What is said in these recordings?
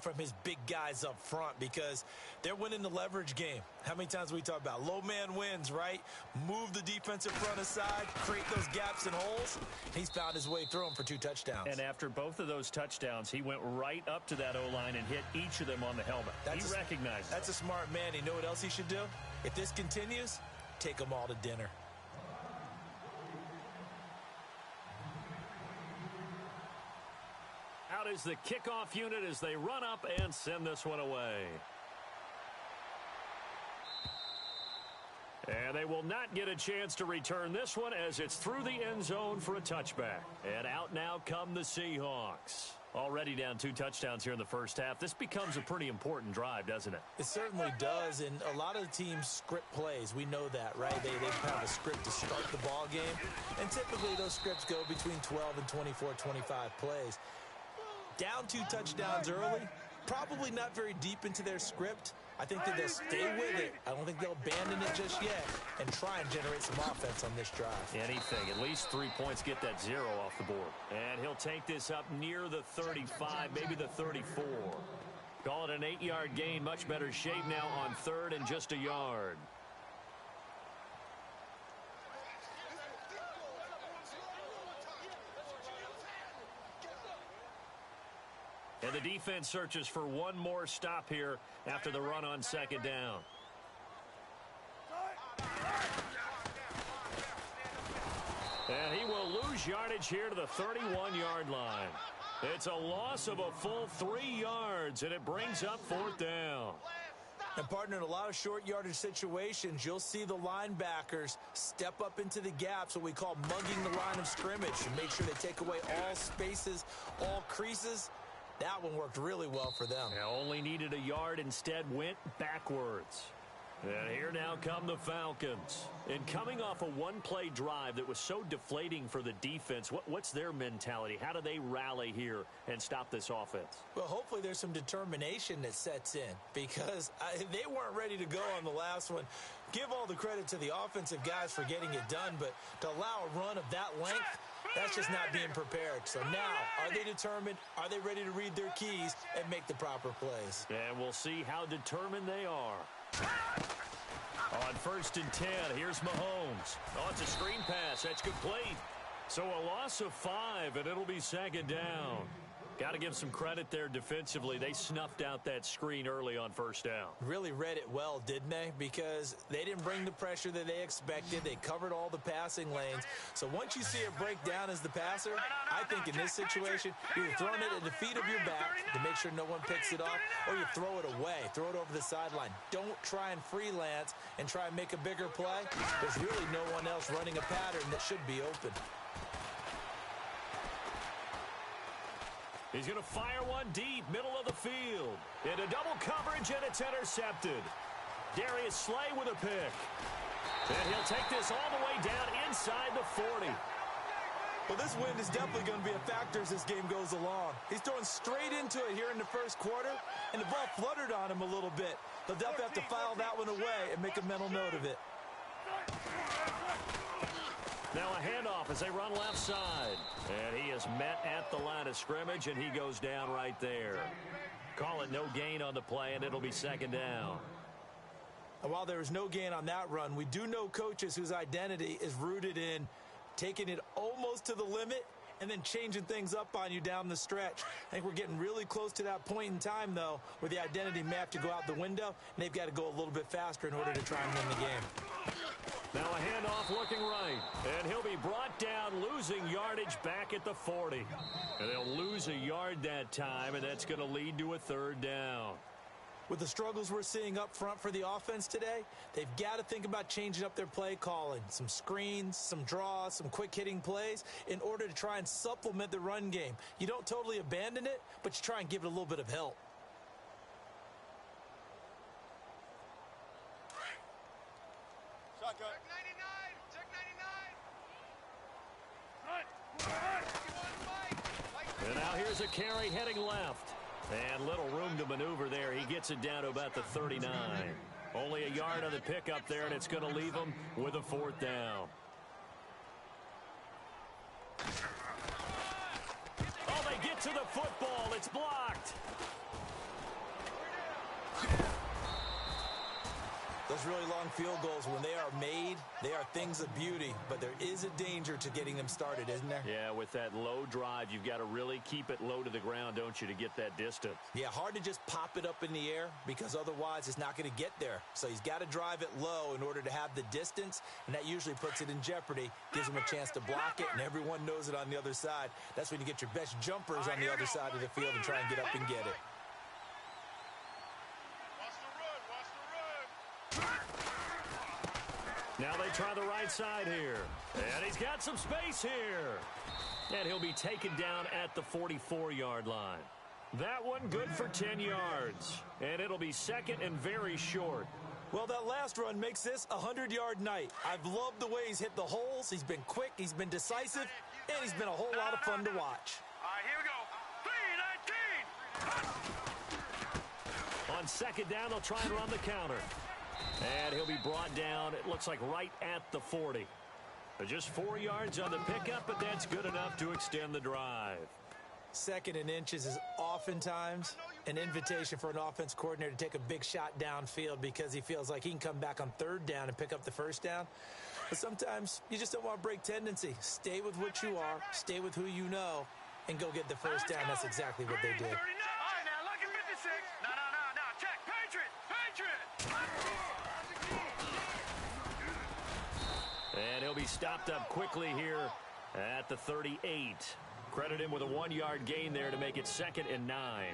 from his big guys up front because they're winning the leverage game. How many times we talk about low man wins, right? Move the defensive front aside, create those gaps and holes. He's found his way through them for 2 touchdowns. And after both of those touchdowns, he went right up to that O-line and hit each of them on the helmet. He recognized That's a smart man. You know what else he should do? If this continues, take them all to dinner. Out is the kickoff unit as they run up and send this one away. And they will not get a chance to return this one as it's through the end zone for a touchback. And out now come the Seahawks. Already down 2 touchdowns here in the first half. This becomes a pretty important drive, doesn't it? It certainly does, and a lot of the teams script plays. We know that, right? They have a script to start the ball game, and typically those scripts go between 12 and 24, 25 plays. Down 2 touchdowns early, probably not very deep into their script. I think that they'll stay with it. I don't think they'll abandon it just yet and try and generate some offense on this drive. Anything. At least 3 points, get that 0 off the board. And he'll take this up near the 35, maybe the 34. Call it an 8-yard gain. Much better shape now on 3rd and just a yard. And the defense searches for one more stop here after the run on 2nd down. And he will lose yardage here to the 31-yard line. It's a loss of a full 3 yards, and it brings up 4th down. And, partner, in a lot of short yardage situations, you'll see the linebackers step up into the gaps, what we call mugging the line of scrimmage, and make sure they take away all spaces, all creases. That one worked really well for them. Now only needed a yard, instead went backwards. And here now come the Falcons. And coming off a 1-play drive that was so deflating for the defense, what's their mentality? How do they rally here and stop this offense? Well, hopefully there's some determination that sets in because they weren't ready to go on the last one. Give all the credit to the offensive guys for getting it done, but to allow a run of that length, that's just not being prepared. So now, are they determined? Are they ready to read their keys and make the proper plays? And we'll see how determined they are. On 1st and 10, here's Mahomes. Oh, it's a screen pass. That's complete. So a loss of 5, and it'll be 2nd down. Got to give some credit there defensively. They snuffed out that screen early on 1st down. Really read it well, didn't they? Because they didn't bring the pressure that they expected. They covered all the passing lanes. So once you see it break down as the passer, I think in this situation, you're throwing it at the feet of your back to make sure no one picks it off, or you throw it away, throw it over the sideline. Don't try and freelance and try and make a bigger play. There's really no one else running a pattern that should be open. He's going to fire one deep, middle of the field. Into double coverage, and it's intercepted. Darius Slay with a pick. And he'll take this all the way down inside the 40. Well, this wind is definitely going to be a factor as this game goes along. He's throwing straight into it here in the first quarter, and the ball fluttered on him a little bit. He'll definitely have to file that one away and make a mental note of it. Now a handoff as they run left side. And he is met at the line of scrimmage, and he goes down right there. Call it no gain on the play, and it'll be 2nd down. And while there was no gain on that run, we do know coaches whose identity is rooted in taking it almost to the limit and then changing things up on you down the stretch. I think we're getting really close to that point in time, though, where the identity may have to go out the window, and they've got to go a little bit faster in order to try and win the game. Now a handoff looking right, and he'll be brought down, losing yardage back at the 40. And they'll lose a yard that time, and that's going to lead to a 3rd down. With the struggles we're seeing up front for the offense today, they've got to think about changing up their play calling. Some screens, some draws, some quick-hitting plays in order to try and supplement the run game. You don't totally abandon it, but you try and give it a little bit of help. Shotgun. Check 99. Check 99. And now here's a carry heading left. And little room to maneuver there. He gets it down to about the 39. Only a yard on the pickup there, and it's going to leave him with a 4th down. Oh, they get to the football. It's blocked. Those really long field goals, when they are made, they are things of beauty, but there is a danger to getting them started, isn't there? Yeah, with that low drive, you've got to really keep it low to the ground, don't you, to get that distance? Yeah, hard to just pop it up in the air because otherwise it's not going to get there. So he's got to drive it low in order to have the distance, and that usually puts it in jeopardy, gives him a chance to block it, and everyone knows it on the other side. That's when you get your best jumpers on the other side of the field and try and get up and get it. Now they try the right side here. And he's got some space here. And he'll be taken down at the 44-yard line. That one good for 10 yards. And it'll be second and very short. Well, that last run makes this a 100-yard night. I've loved the way he's hit the holes. He's been quick, he's been decisive, and he's been a whole lot of fun to watch. All right, here we go. 3-19. On second down, they'll try and run the counter. And he'll be brought down, it looks like right at the 40. Just 4 yards on the pickup, but that's good enough to extend the drive. Second and inches is oftentimes an invitation for an offense coordinator to take a big shot downfield because he feels like he can come back on third down and pick up the first down. But sometimes you just don't want to break tendency. Stay with what you are, stay with who you know, and go get the first down. That's exactly what they did. All right, now, look at 56. No, check. Patriot. And he'll be stopped up quickly here at the 38. Credit him with a 1-yard gain there to make it second and 9.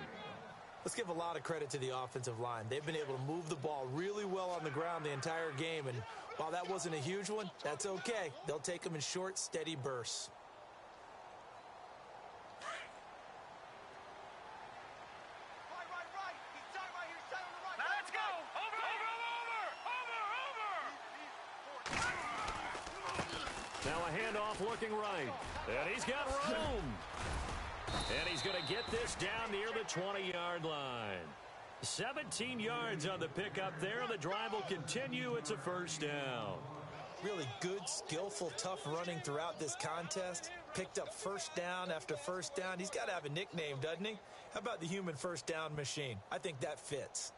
Let's give a lot of credit to the offensive line. They've been able to move the ball really well on the ground the entire game, and while that wasn't a huge one, that's okay. They'll take them in short, steady bursts. Right. He's tight right here. Set on the right. Now let's go. Over. Now a handoff looking right. And he's got room. And he's going to get this down near the 20-yard line. 17 yards on the pickup there. The drive will continue. It's a first down. Really good, skillful, tough running throughout this contest. Picked up first down after first down. He's got to have a nickname, doesn't he? How about the human first down machine? I think that fits.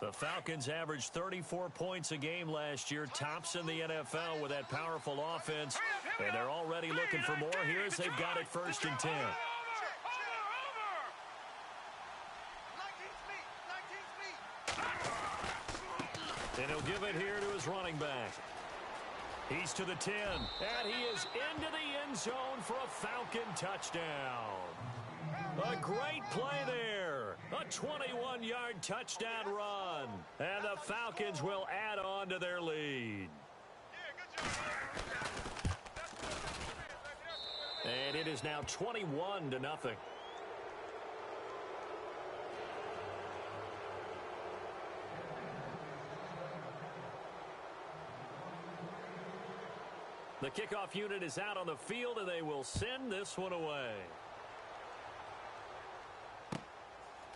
The Falcons averaged 34 points a game last year, tops in the NFL with that powerful offense, and they're already looking for more here as they've got it first and 10. And he'll give it here to his running back. He's to the 10, and he is into the end zone for a Falcon touchdown. A great play there. A 21-yard touchdown run. And the Falcons will add on to their lead. And it is now 21-0. The kickoff unit is out on the field, and they will send this one away.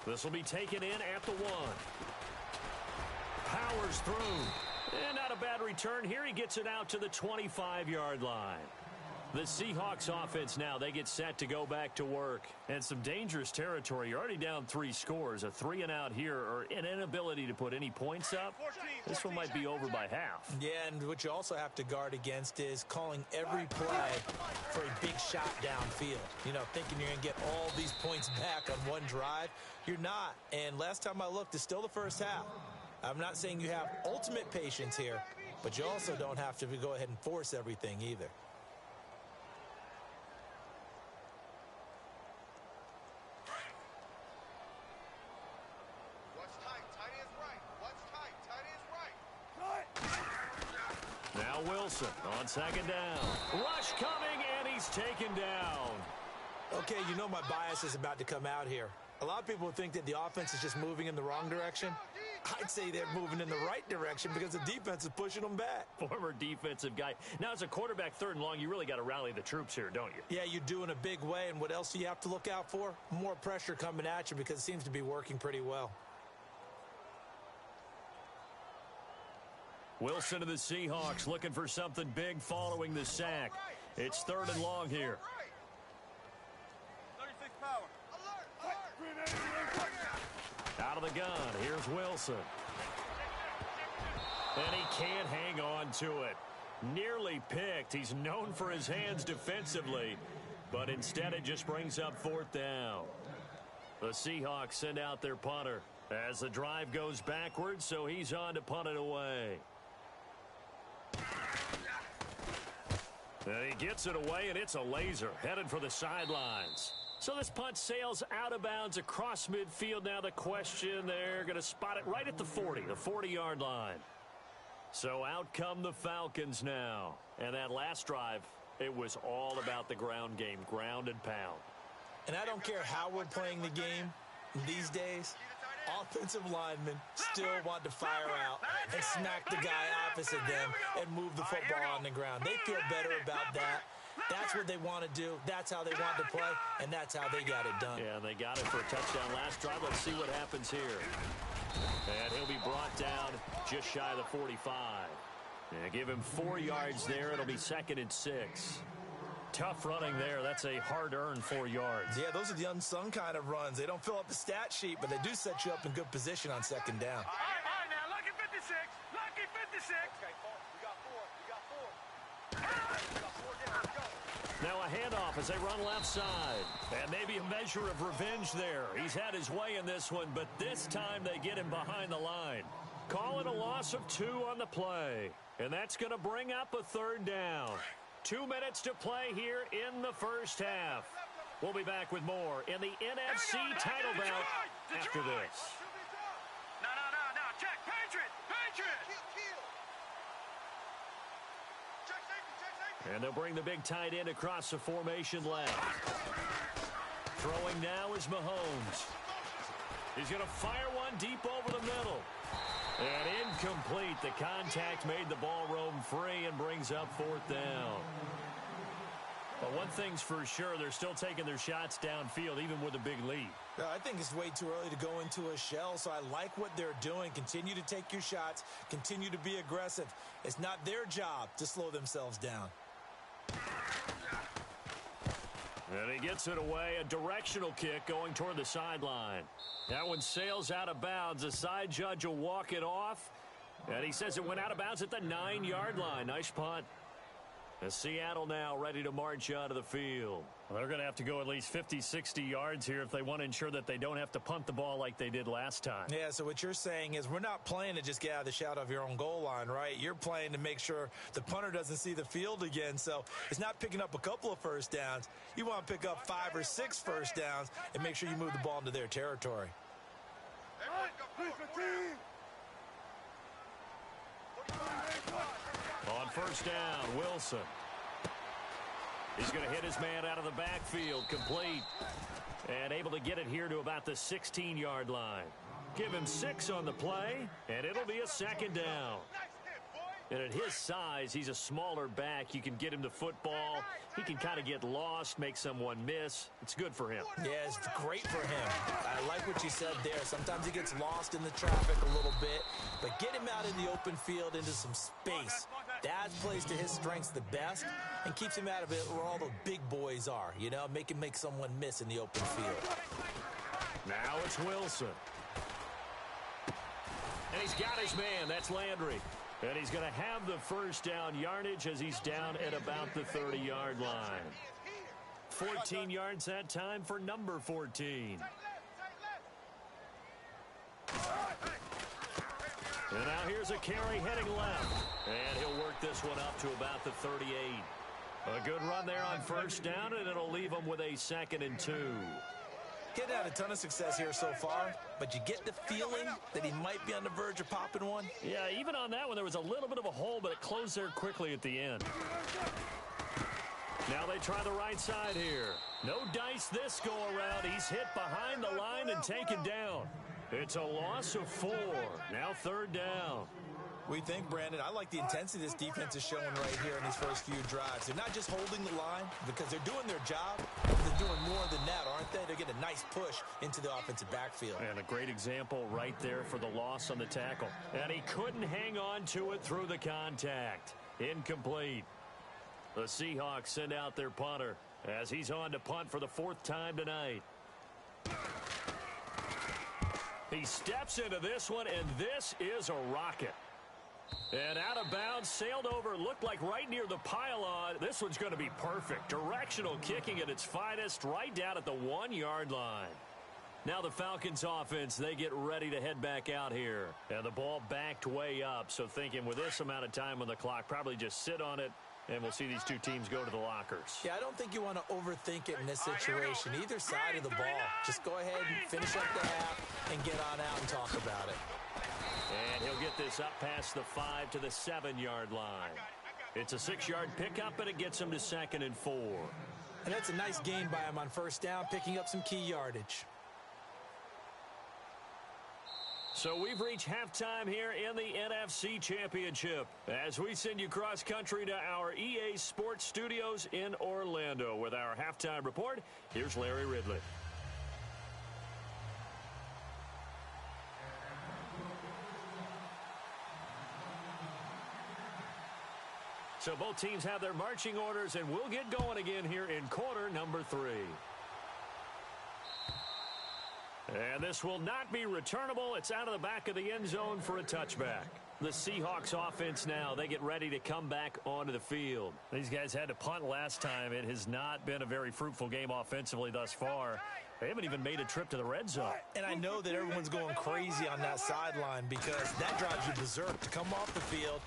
This will be taken in at the 1. Powers through. And not a bad return here. He gets it out to the 25-yard line. The Seahawks offense now, they get set to go back to work. And some dangerous territory. You're already down 3 scores. A 3-and-out here, or an inability to put any points up. This one might be over by half. Yeah, and what you also have to guard against is calling every play for a big shot downfield. You know, thinking you're going to get all these points back on one drive. You're not. And last time I looked, it's still the first half. I'm not saying you have ultimate patience here, but you also don't have to go ahead and force everything either. Now Wilson on second down. Rush coming, and he's taken down. Okay, you know my bias is about to come out here. A lot of people think that the offense is just moving in the wrong direction. I'd say they're moving in the right direction because the defense is pushing them back. Former defensive guy. Now, as a quarterback, third and long, you really got to rally the troops here, don't you? Yeah, you do in a big way. And what else do you have to look out for? More pressure coming at you because it seems to be working pretty well. Wilson to the Seahawks looking for something big following the sack. It's third and long here. 36 power. the gun. Here's Wilson. And he can't hang on to it. Nearly picked. He's known for his hands defensively, but instead it just brings up 4th down. The Seahawks send out their punter as the drive goes backwards, so he's on to punt it away. And he gets it away, and it's a laser headed for the sidelines. So this punt sails out of bounds across midfield. Now the question, they're going to spot it right at the 40-yard line. So out come the Falcons now. And that last drive, it was all about the ground game, ground and pound. And I don't care how we're playing the game these days, offensive linemen still want to fire out and smack the guy opposite them and move the football on the ground. They feel better about that. That's what they want to do. That's how they want to play, and that's how they got it done. Yeah, they got it for a touchdown last drive. Let's see what happens here. And he'll be brought down just shy of the 45. Yeah, give him 4 yards there. It'll be 2nd and 6. Tough running there. That's a hard-earned 4 yards. Yeah, those are the unsung kind of runs. They don't fill up the stat sheet, but they do set you up in good position on 2nd down. All right, now, lucky 56. Lucky 56. Okay, we got 4. We got 4. We got 4 down. Let's go. Now a handoff as they run left side. And maybe a measure of revenge there. He's had his way in this one, but this time they get him behind the line. Call it a loss of 2 on the play. And that's going to bring up a 3rd down. 2 minutes to play here in the first half. We'll be back with more in the NFC title bout after this. No. Check. Patriot. Check safety. And they'll bring the big tight end across the formation left. Throwing now is Mahomes. He's going to fire one deep over the middle. And incomplete. The contact made the ball roam free and brings up 4th down. But one thing's for sure, they're still taking their shots downfield, even with a big lead. I think it's way too early to go into a shell, so I like what they're doing. Continue to take your shots. Continue to be aggressive. It's not their job to slow themselves down. And he gets it away. A directional kick going toward the sideline. That one sails out of bounds. The side judge will walk it off. And he says it went out of bounds at the 9-yard line. Nice punt. As Seattle now ready to march out of the field. Well, they're going to have to go at least 50, 60 yards here if they want to ensure that they don't have to punt the ball like they did last time. Yeah, so what you're saying is we're not playing to just get out of the shadow of your own goal line, right? You're playing to make sure the punter doesn't see the field again. So it's not picking up a couple of first downs. You want to pick up 5 or 6 first downs and make sure you move the ball into their territory. On first down, Wilson. He's going to hit his man out of the backfield, complete. And able to get it here to about the 16-yard line. Give him 6 on the play, and it'll be a 2nd down. And at his size, he's a smaller back. You can get him the football. He can kind of get lost, make someone miss. It's good for him. Yeah, it's great for him. I like what you said there. Sometimes he gets lost in the traffic a little bit, but get him out in the open field into some space. That plays to his strengths the best and keeps him out of it where all the big boys are, you know, make someone miss in the open field. Now it's Wilson. And he's got his man. That's Landry. And he's going to have the first down yardage as he's down at about the 30-yard line. 14 yards that time for number 14. And now here's a carry heading left. And he'll work this one up to about the 38. A good run there on first down, and it'll leave him with a 2nd and 2. Getting had a ton of success here so far, but you get the feeling that he might be on the verge of popping one. Yeah, even on that one, there was a little bit of a hole, but it closed there quickly at the end. Now they try the right side here. No dice this go around. He's hit behind the line and taken down. It's a loss of 4. Now 3rd down. We think, Brandon, I like the intensity this defense is showing right here in these first few drives. They're not just holding the line because they're doing their job. They're doing more than that, aren't they? They're getting a nice push into the offensive backfield. And a great example right there for the loss on the tackle. And he couldn't hang on to it through the contact. Incomplete. The Seahawks send out their punter as he's on to punt for the 4th time tonight. He steps into this one, and this is a rocket. And out of bounds, sailed over, looked like right near the pylon. This one's going to be perfect. Directional kicking at its finest, right down at the 1-yard line. Now the Falcons offense, they get ready to head back out here. And the ball backed way up, so thinking with this amount of time on the clock, probably just sit on it, and we'll see these two teams go to the lockers. Yeah, I don't think you want to overthink it in this situation. Either side of the ball. Just go ahead and finish up the half and get on out and talk about it. And he'll get this up past the 5 to the 7-yard line. It's a 6-yard pickup, and it gets him to 2nd and 4. And that's a nice gain by him on first down, picking up some key yardage. So we've reached halftime here in the NFC Championship as we send you cross-country to our EA Sports Studios in Orlando. With our halftime report, here's Larry Ridley. So both teams have their marching orders, and we'll get going again here in quarter number 3. And this will not be returnable. It's out of the back of the end zone for a touchback. The Seahawks offense now, they get ready to come back onto the field. These guys had to punt last time. It has not been a very fruitful game offensively thus far. They haven't even made a trip to the red zone. And I know that everyone's going crazy on that sideline because that drives you berserk to come off the field,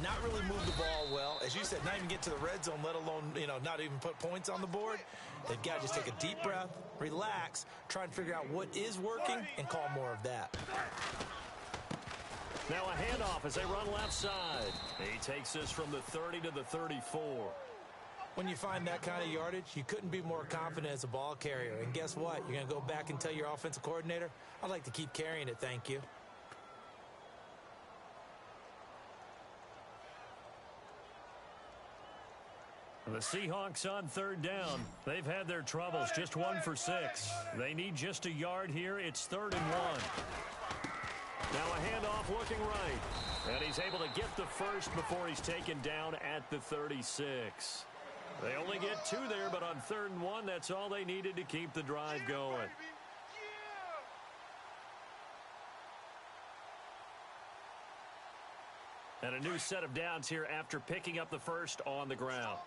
not really move the ball well. As you said, not even get to the red zone, let alone, not even put points on the board. They've got to just take a deep breath, relax, try and figure out what is working, and call more of that. Now a handoff as they run left side. He takes this from the 30 to the 34. When you find that kind of yardage, you couldn't be more confident as a ball carrier. And guess what? You're going to go back and tell your offensive coordinator, I'd like to keep carrying it, thank you. The Seahawks on 3rd down. They've had their troubles, just 1 for 6. They need just a yard here. It's 3rd and 1. Now a handoff looking right. And he's able to get the first before he's taken down at the 36. They only get 2 there, but on 3rd and 1, that's all they needed to keep the drive going. And a new set of downs here after picking up the first on the ground.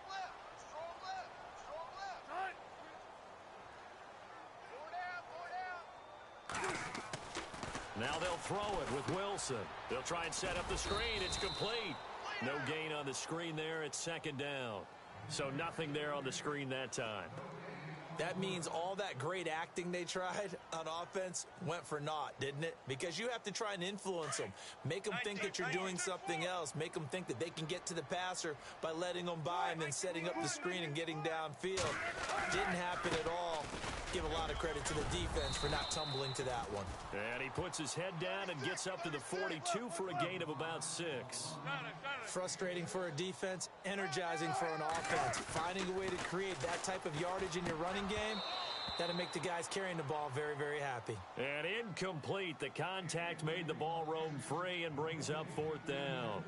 Now they'll throw it with Wilson. They'll try and set up the screen. It's complete. No gain on the screen there. It's 2nd down. So nothing there on the screen that time. That means all that great acting they tried on offense went for naught, didn't it? Because you have to try and influence them. Make them think that you're doing something else. Make them think that they can get to the passer by letting them by and then setting up the screen and getting downfield. Didn't happen at all. Give a lot of credit to the defense for not tumbling to that one. And he puts his head down and gets up to the 42 for a gain of about 6. Frustrating for a defense, energizing for an offense. Finding a way to create that type of yardage in your running game, that'll make the guys carrying the ball very, very happy. And incomplete. The contact made the ball roam free and brings up 4th down.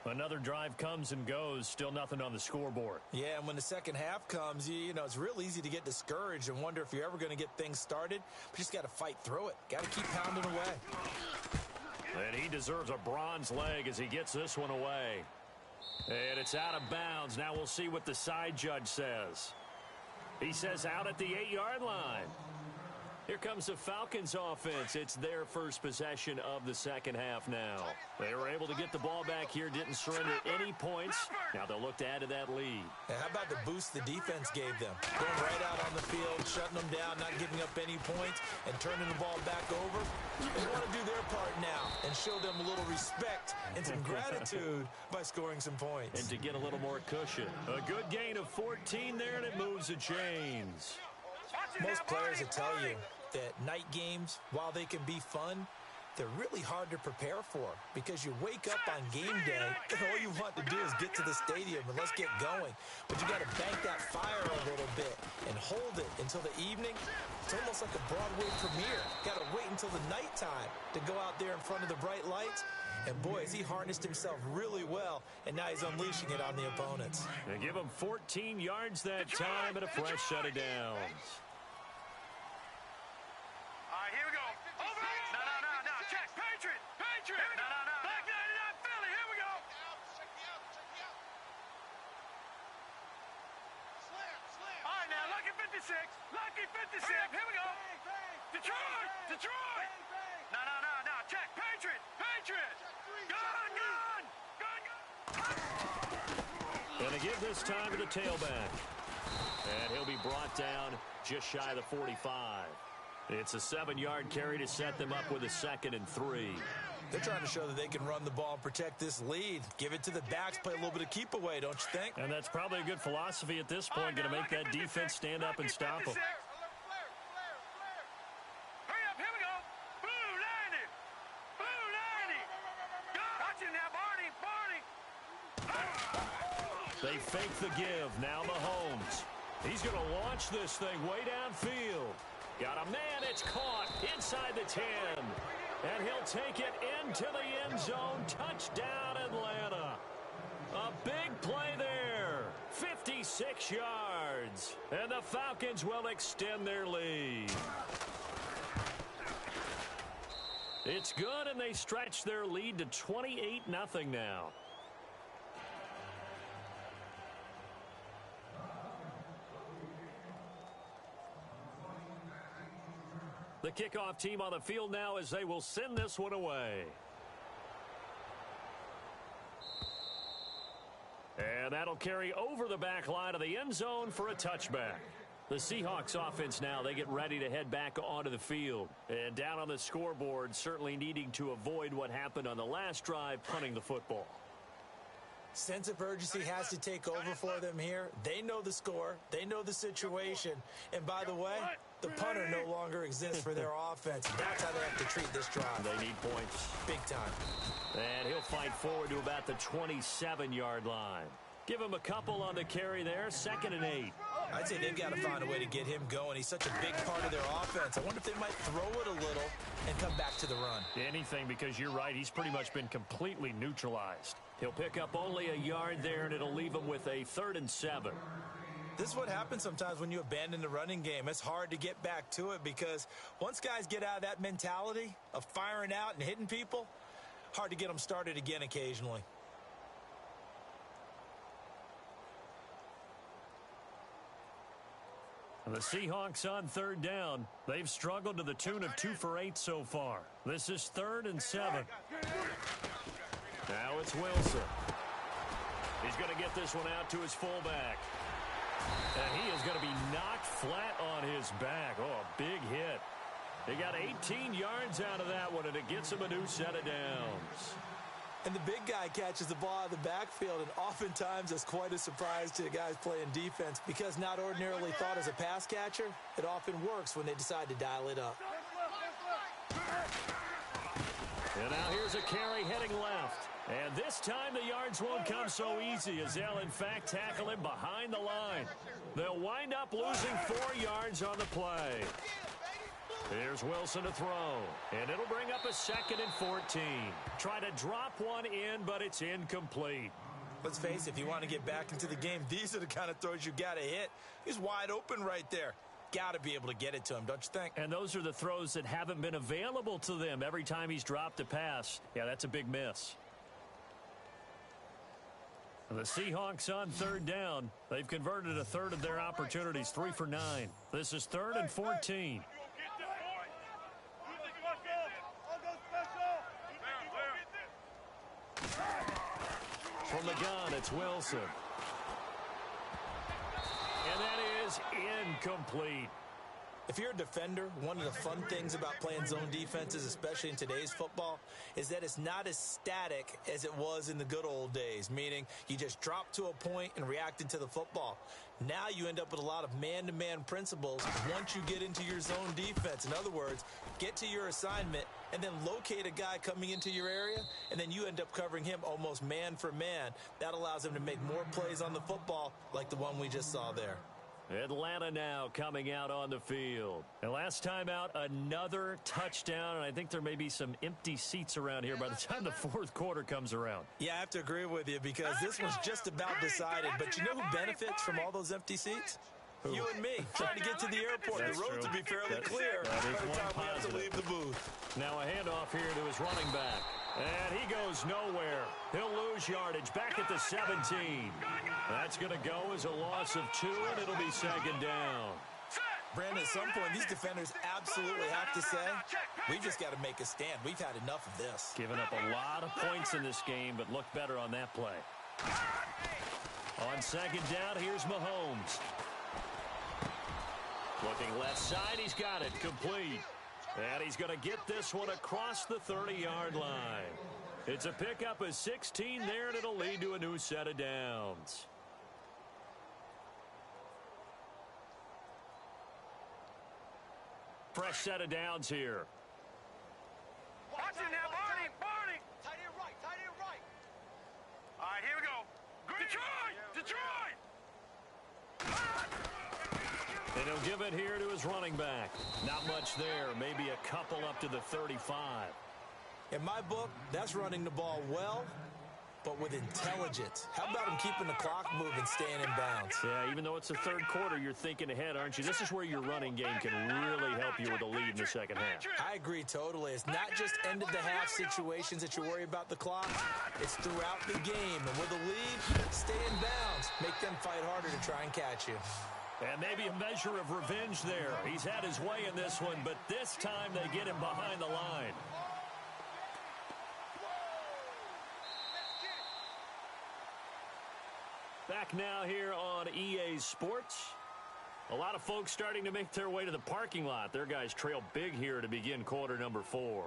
Another drive comes and goes, still nothing on the scoreboard. Yeah, and when the second half comes, it's real easy to get discouraged and wonder if you're ever going to get things started. But you just got to fight through it. Got to keep pounding away. And he deserves a bronze leg as he gets this one away. And it's out of bounds. Now we'll see what the side judge says. He says out at the 8-yard line. Here comes the Falcons offense. It's their first possession of the second half now. They were able to get the ball back here, didn't surrender any points. Now they'll look to add to that lead. And how about the boost the defense gave them? Going right out on the field, shutting them down, not giving up any points, and turning the ball back over. They want to do their part now and show them a little respect and some gratitude by scoring some points. And to get a little more cushion. A good gain of 14 there, and it moves the chains. Most players will tell you that night games, while they can be fun, they're really hard to prepare for because you wake up on game day and all you want to do is get to the stadium and let's get going. But you got to bank that fire a little bit and hold it until the evening. It's almost like a Broadway premiere. Got to wait until the nighttime to go out there in front of the bright lights. And boy, has he harnessed himself really well, and now he's unleashing it on the opponents. They give him 14 yards that time and a fresh set of downs. All right, here we go. Patriot. No. Black 99 Philly. Here we go. Check me out. Slam. All right, now, Lucky 56. Lucky 56. Here we go. Detroit. No. Check. Patriot. Gun. And to give this time to the tailback. And he'll be brought down just shy of the 45. It's a 7-yard carry to set them up with a 2nd and 3. They're trying to show that they can run the ball and protect this lead. Give it to the backs, play a little bit of keep away, don't you think? And that's probably a good philosophy at this point, going to make that defense stand up and stop them. Hurry up, here we go. Blue 90. Watch it now, Barney. They fake the give. Now Mahomes. He's going to launch this thing way downfield. Got a man. It's caught inside the 10. And he'll take it into the end zone. Touchdown, Atlanta. A big play there. 56 yards. And the Falcons will extend their lead. It's good, and they stretch their lead to 28-0 now. The kickoff team on the field now as they will send this one away. And that'll carry over the back line of the end zone for a touchback. The Seahawks offense now, they get ready to head back onto the field. And down on the scoreboard, certainly needing to avoid what happened on the last drive, punting the football. Sense of urgency has to take over for them here. They know the score. They know the situation. And by the way, the punter no longer exists for their offense. That's how they have to treat this drive. They need points. Big time. And he'll fight forward to about the 27-yard line. Give him a couple on the carry there. 2nd and 8. I'd say they've got to find a way to get him going. He's such a big part of their offense. I wonder if they might throw it a little and come back to the run. Anything, because you're right. He's pretty much been completely neutralized. He'll pick up only a yard there, and it'll leave him with a 3rd and 7. This is what happens sometimes when you abandon the running game. It's hard to get back to it because once guys get out of that mentality of firing out and hitting people, hard to get them started again occasionally. And the Seahawks on 3rd down. They've struggled to the tune of 2 for 8 so far. This is 3rd and 7. Now it's Wilson. He's going to get this one out to his fullback. And he is going to be knocked flat on his back. Oh, a big hit. He got 18 yards out of that one, and it gets him a new set of downs. And the big guy catches the ball out of the backfield, and oftentimes that's quite a surprise to the guys playing defense because not ordinarily thought as a pass catcher, it often works when they decide to dial it up. And now here's a carry heading left. And this time the yards won't come so easy as they'll, in fact, tackle him behind the line. They'll wind up losing 4 yards on the play. Here's Wilson to throw. And it'll bring up a 2nd and 14. Try to drop one in, but it's incomplete. Let's face it, if you want to get back into the game, these are the kind of throws you got to hit. He's wide open right there. Got to be able to get it to him, don't you think? And those are the throws that haven't been available to them every time he's dropped a pass. Yeah, that's a big miss. The Seahawks on 3rd down. They've converted a 1/3 of their opportunities, 3 for 9. This is 3rd and 14. From the gun, it's Wilson. And that is incomplete. If you're a defender, one of the fun things about playing zone defenses, especially in today's football, is that it's not as static as it was in the good old days, meaning you just drop to a point and react into the football. Now you end up with a lot of man-to-man principles once you get into your zone defense. In other words, get to your assignment and then locate a guy coming into your area, and then you end up covering him almost man for man. That allows him to make more plays on the football like the one we just saw there. Atlanta now coming out on the field. And last time out, another touchdown, and I think there may be some empty seats around here by the time the 4th quarter comes around. Yeah, I have to agree with you because this was just about decided. But you know who benefits from all those empty seats? Who? You and me, trying to get to the airport. That's the roads will be fairly clear that is by the one time we have to positive. leave the booth. Now a handoff here to his running back. And he goes nowhere. He'll lose yardage back at the 17. That's going to go as a loss of 2, and it'll be second down. Brandon, at some point, these defenders absolutely have to say, we've just got to make a stand. We've had enough of this. Giving up a lot of points in this game, but look better on that play. On second down, here's Mahomes. Looking left side, he's got it, complete. And he's going to get this one across the 30-yard line. It's a pickup of 16 there, and it'll lead to a new set of downs. Fresh set of downs here. Watch it now, Barney, Barney. Tight end right, tight end right. All right, here we go. Detroit, Detroit. And he'll give it here to his running back. Not much there, maybe a couple up to the 35. In my book, that's running the ball well, but with intelligence. How about him keeping the clock moving, staying in bounds? Yeah, even though it's the third quarter, you're thinking ahead, aren't you? This is where your running game can really help you with a lead in the second half. I agree totally. It's not just end-of-the-half situations that you worry about the clock. It's throughout the game. And with a lead, stay in bounds. Make them fight harder to try and catch you. And maybe a measure of revenge there. He's had his way in this one, but this time they get him behind the line. Back now here on EA Sports. A lot of folks starting to make their way to the parking lot. Their guys trail big here to begin quarter number 4.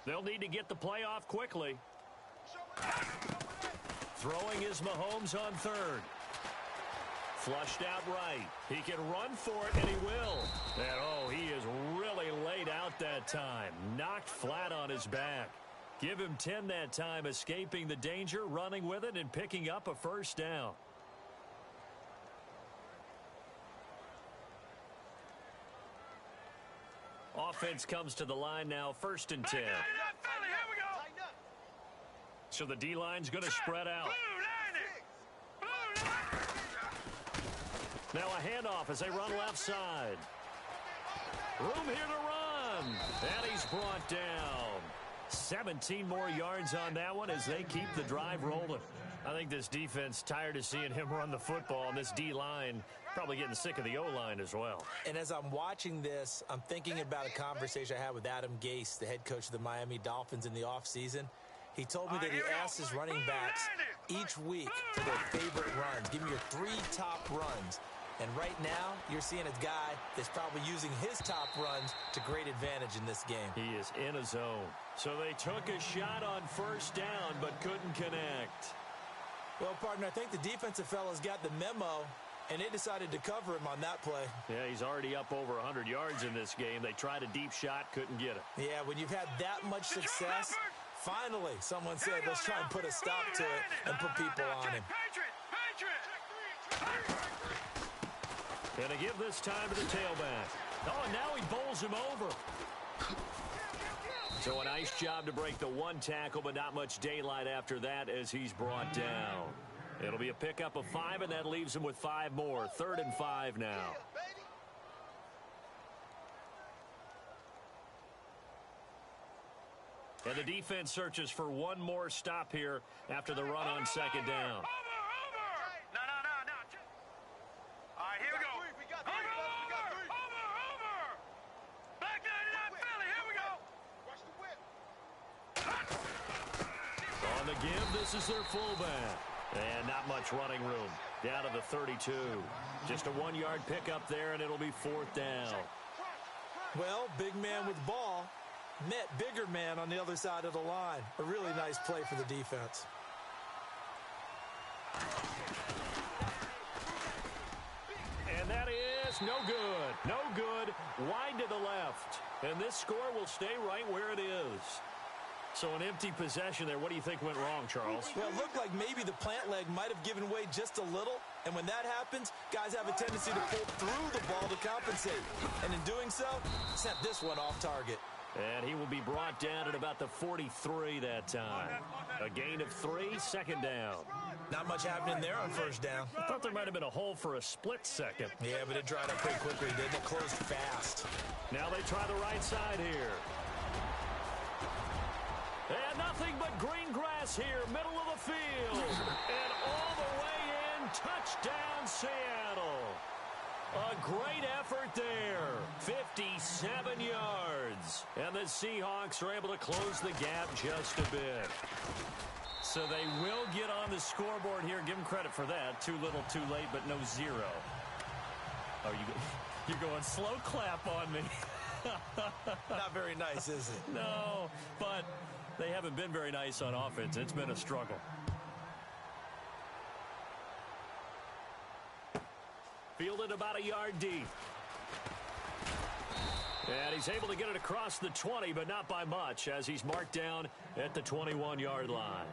They'll need to get the play off quickly. Throwing is Mahomes on third. Flushed out right. He can run for it, and he will. And, oh, he is really laid out that time. Knocked flat on his back. Give him 10 that time, escaping the danger, running with it, and picking up a first down. Offense comes to the line now, 1st and 10. So the D-line's going to spread out. Now a handoff as they run left side. Room here to run. And he's brought down. 17 more yards on that one as they keep the drive rolling. I think this defense tired of seeing him run the football, and this D-line probably getting sick of the O-line as well. And as I'm watching this, I'm thinking about a conversation I had with Adam Gase, the head coach of the Miami Dolphins, in the offseason. He told me that he asked his running backs each week for their favorite runs. Give me your 3 top runs. And right now, you're seeing a guy that's probably using his top runs to great advantage in this game. He is in a zone. So they took a shot on first down, but couldn't connect. Well, partner, I think the defensive fellas got the memo, and they decided to cover him on that play. Yeah, he's already up over 100 yards in this game. They tried a deep shot, couldn't get it. Yeah, when you've had that much success, finally someone said, let's try and put a stop to it and put people on him. And to give this time to the tailback. Oh, and now he bowls him over. So a nice job to break the 1 tackle, but not much daylight after that as he's brought down. It'll be a pickup of 5, and that leaves him with 5 more. 3rd and 5 now. And the defense searches for one more stop here after the run on second down. This is their fullback. And not much running room. Down to the 32. Just a 1-yard pickup there, and it'll be 4th down. Well, big man with ball met bigger man on the other side of the line. A really nice play for the defense. And that is no good. No good. Wide to the left. And this score will stay right where it is. So an empty possession there. What do you think went wrong, Charles? Well, it looked like maybe the plant leg might have given way just a little. And when that happens, guys have a tendency to pull through the ball to compensate. And in doing so, sent this one off target. And he will be brought down at about the 43 that time. A gain of 3, second down. Not much happening there on first down. I thought there might have been a hole for a split second. Yeah, but it dried up pretty quickly, didn't it? Closed fast. Now they try the right side here. And nothing but green grass here, middle of the field. And all the way in, touchdown Seattle. A great effort there. 57 yards. And the Seahawks are able to close the gap just a bit. So they will get on the scoreboard here. Give them credit for that. Too little, too late, but no zero. Oh, you're going slow clap on me. Not very nice, is it? No, but they haven't been very nice on offense. It's been a struggle. Fielded about a yard deep. And he's able to get it across the 20, but not by much, as he's marked down at the 21-yard line.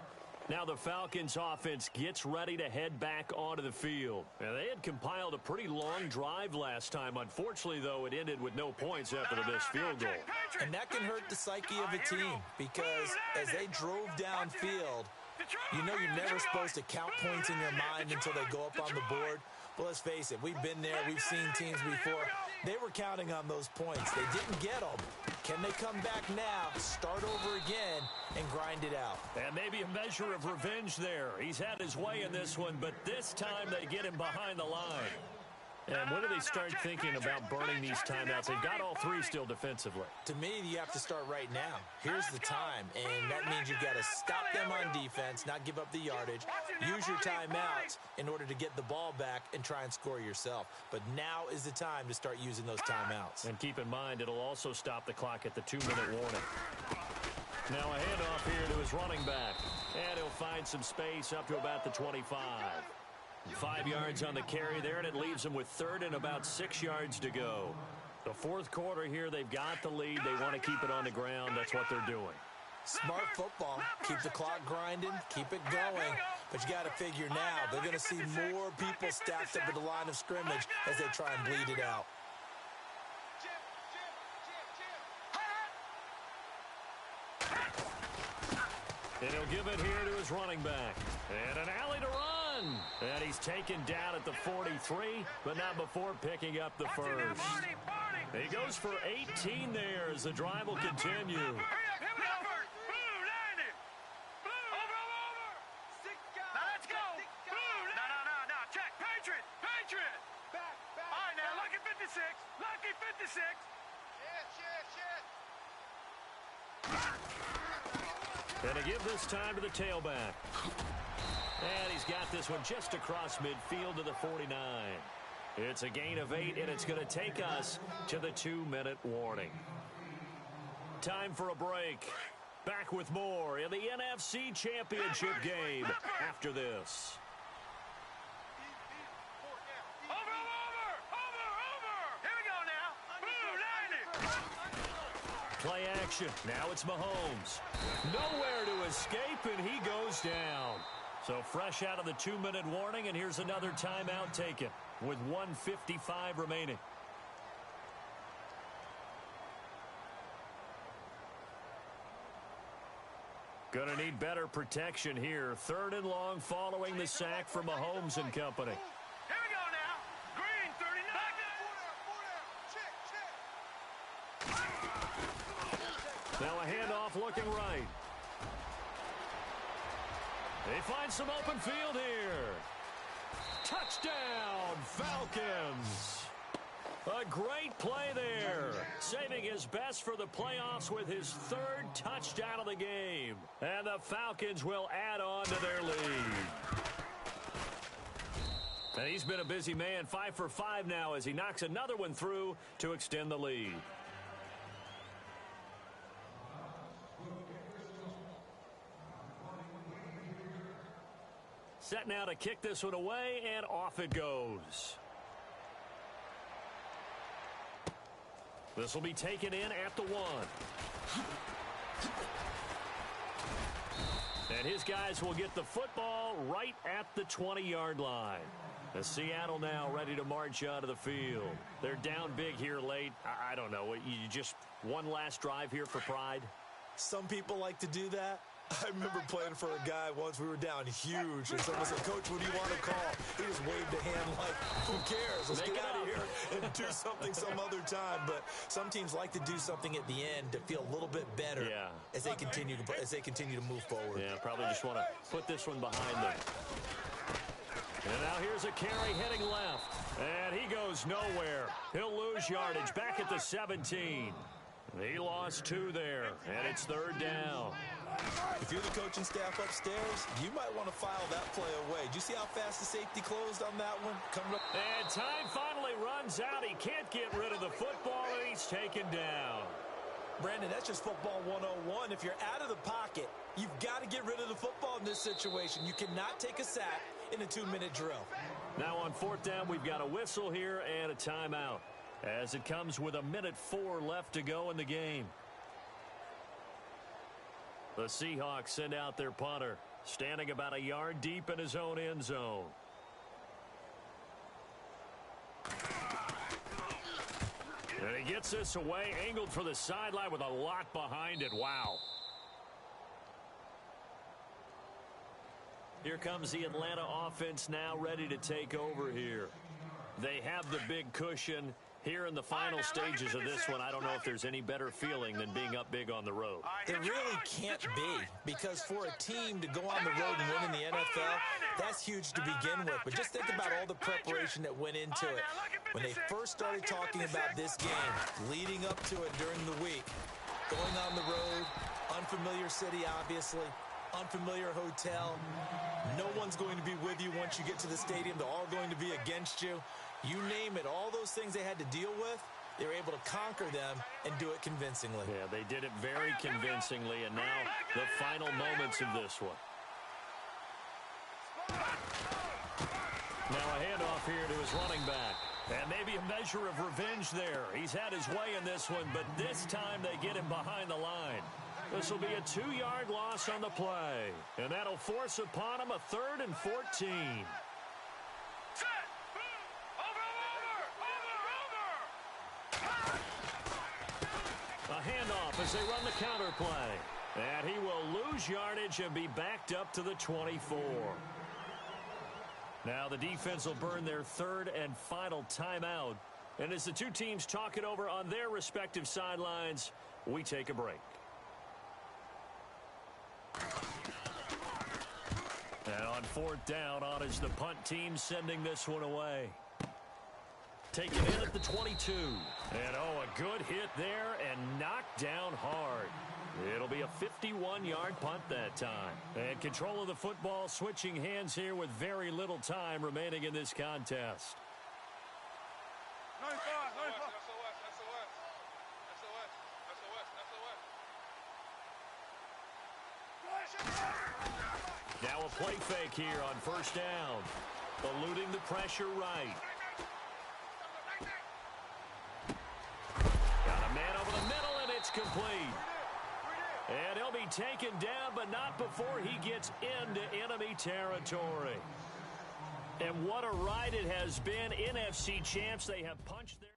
Now the Falcons offense gets ready to head back onto the field. And they had compiled a pretty long drive last time. Unfortunately, though, it ended with no points after the missed field goal. And that can hurt the psyche of a team, because as they drove downfield, you know you're never supposed to count points in your mind until they go up on the board. But let's face it, we've been there, we've seen teams before. They were counting on those points. They didn't get them. Can they come back now, start over again, and grind it out? And maybe a measure of revenge there. He's had his way in this one, but this time they get him behind the line. And when do they start thinking about burning these timeouts? They've got all 3 still defensively. To me, you have to start right now. Here's the time, and that means you've got to stop them on defense, not give up the yardage, use your timeouts in order to get the ball back and try and score yourself. But now is the time to start using those timeouts. And keep in mind, it'll also stop the clock at the 2-minute warning. Now a handoff here to his running back, and he'll find some space up to about the 25. 5 yards on the carry there, and it leaves them with 3rd and about 6 yards to go. The 4th quarter here, they've got the lead. They want to keep it on the ground. That's what they're doing. Smart football. Keep the clock grinding. Keep it going. But you got to figure now, they're going to see more people stacked up at the line of scrimmage as they try and bleed it out. And he'll give it here to his running back. And an alley to run. And he's taken down at the 43, but not before picking up the first. He goes for 18 there as the drive will continue. Lucky 56. And to give this time to the tailback. And he's got this one just across midfield to the 49. It's a gain of 8, and it's going to take us to the 2-minute warning. Time for a break. Back with more in the NFC Championship game after this. Play action. Now it's Mahomes. Nowhere to escape, and he goes down. So fresh out of the 2-minute warning, and here's another timeout taken with 1:55 remaining. Gonna need better protection here. 3rd and long following the sack from Mahomes and company. Here we go now. Green 39. Now a handoff looking right. They find some open field here. Touchdown, Falcons. A great play there. Saving his best for the playoffs with his 3rd touchdown of the game. And the Falcons will add on to their lead. And he's been a busy man. 5 for 5 now as he knocks another one through to extend the lead. Set now to kick this one away, and off it goes. This will be taken in at the 1. And his guys will get the football right at the 20-yard line. The Seattle now ready to march out of the field. They're down big here late. I don't know. You just one last drive here for pride? Some people like to do that. I remember playing for a guy once. We were down huge, and someone said, "Coach, what do you want to call?" He just waved a hand like, "Who cares? Let's get out of here and do something some other time." But some teams like to do something at the end to feel a little bit better as they continue to move forward. Yeah, probably just want to put this one behind them. And now here's a carry heading left, and he goes nowhere. He'll lose yardage back at the 17. He lost 2 there, and it's 3rd down. If you're the coaching staff upstairs, you might want to file that play away. Did you see how fast the safety closed on that one? Coming up. And time finally runs out. He can't get rid of the football, and he's taken down. Brandon, that's just football 101. If you're out of the pocket, you've got to get rid of the football in this situation. You cannot take a sack in a 2-minute drill. Now on 4th down, we've got a whistle here and a timeout, as it comes with 1:04 left to go in the game. The Seahawks send out their punter, standing about a yard deep in his own end zone. And he gets this away, angled for the sideline with a lot behind it. Wow. Here comes the Atlanta offense now ready to take over here. They have the big cushion. Here in the final stages of this one, I don't know if there's any better feeling than being up big on the road. There really can't be, because for a team to go on the road and win in the NFL, that's huge to begin with. But just think about all the preparation that went into it. When they first started talking about this game, leading up to it during the week, going on the road, unfamiliar city, obviously, unfamiliar hotel. No one's going to be with you once you get to the stadium. They're all going to be against you. You name it, all those things they had to deal with, they were able to conquer them and do it convincingly. Yeah, they did it very convincingly, and now the final moments of this one. Now a handoff here to his running back. And maybe a measure of revenge there. He's had his way in this one, but this time they get him behind the line. This will be a 2-yard loss on the play. And that'll force upon him a 3rd and 14. A handoff as they run the counter play. And he will lose yardage and be backed up to the 24. Now the defense will burn their 3rd and final timeout. And as the two teams talk it over on their respective sidelines, we take a break. And on 4th down, on is the punt team sending this one away. Taken in at the 22. And, oh, a good hit there and knocked down hard. It'll be a 51-yard punt that time. And control of the football switching hands here with very little time remaining in this contest. 95, 95. Now a play fake here on 1st down. Eluding the pressure right. Got a man over the middle, and it's complete. And he'll be taken down, but not before he gets into enemy territory. And what a ride it has been. NFC champs, they have punched their...